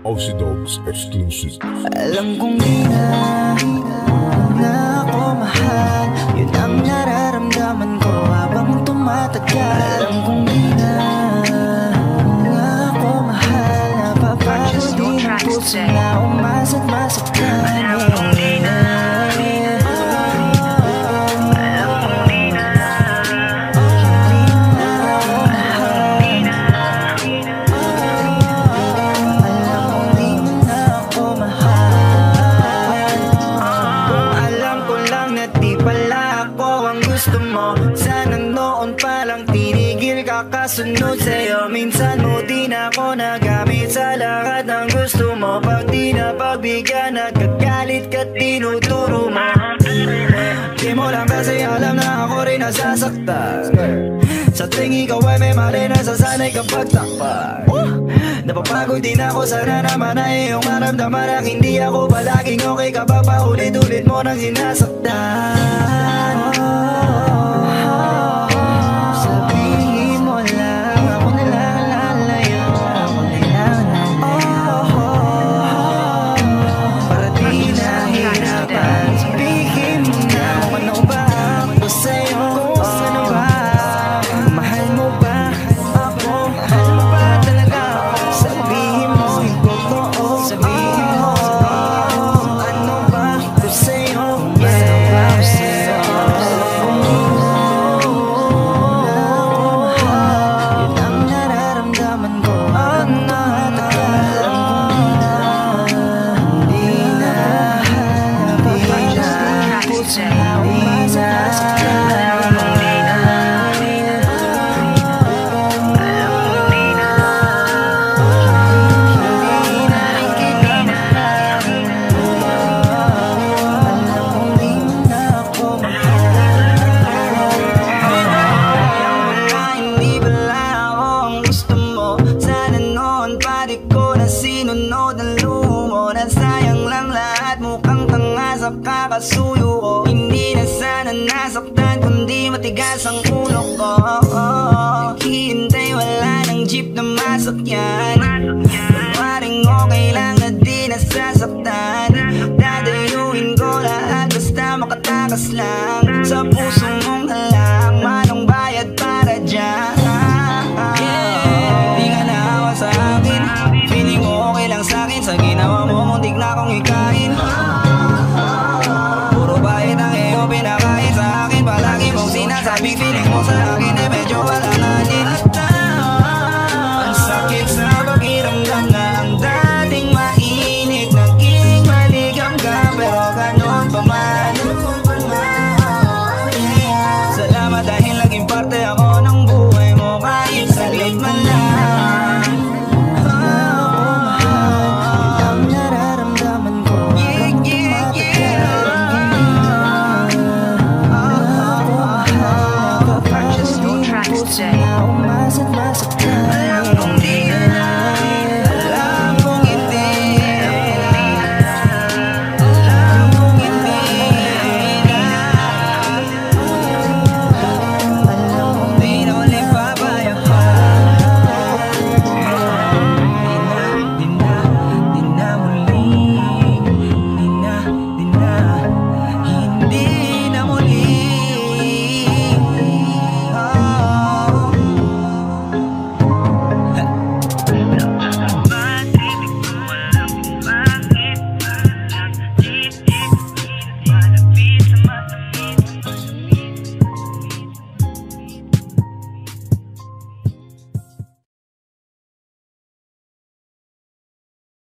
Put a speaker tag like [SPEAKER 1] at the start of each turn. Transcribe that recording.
[SPEAKER 1] Aussie Dogs exclusive.
[SPEAKER 2] Alam kong di na ako mahal. Yun ang nararamdaman ko habang tumatagal. Alam kong di na ako mahal. Napapagod din ang puso na umasa't masaktan. Alam kong di na sana noon pa lang tinigil kakasunod sa'yo. Minsan mo din ako nagamit sa lahat ng gusto mo. Pag di na pagbigyan, nagkagalit ka, tinuturo mo. Di mo lang kasi alam na ako rin nasasaktan. Sa tuwing ikaw ay may mali, nasasanay kapag takpan. Napapagod din ako, sana naman ay iyong maramdaman na hindi ako palaging okay kapag paulit-ulit mo nang sinasaktan. Sinunod ang lumo, nasayang lang lahat, mukhang tanga sa kakasuyo ko. Hindi na sana nasaktan, kundi matigas ang ulo ko. Naghihintay, wala ng jeep na masakyan. Maring okay lang na di nasasaktan. Dadayuin ko lahat basta makatakas lang. Sa puso mong halang, manong bayad para dyan. Di ka naawa sa akin, feeling mo okay lang sa'kin. Sa ginawa mo, muntik na akong ikain. Puro bayad ang iyo pinakain sa akin. Palagi mong sinasabing feeling mo sa akin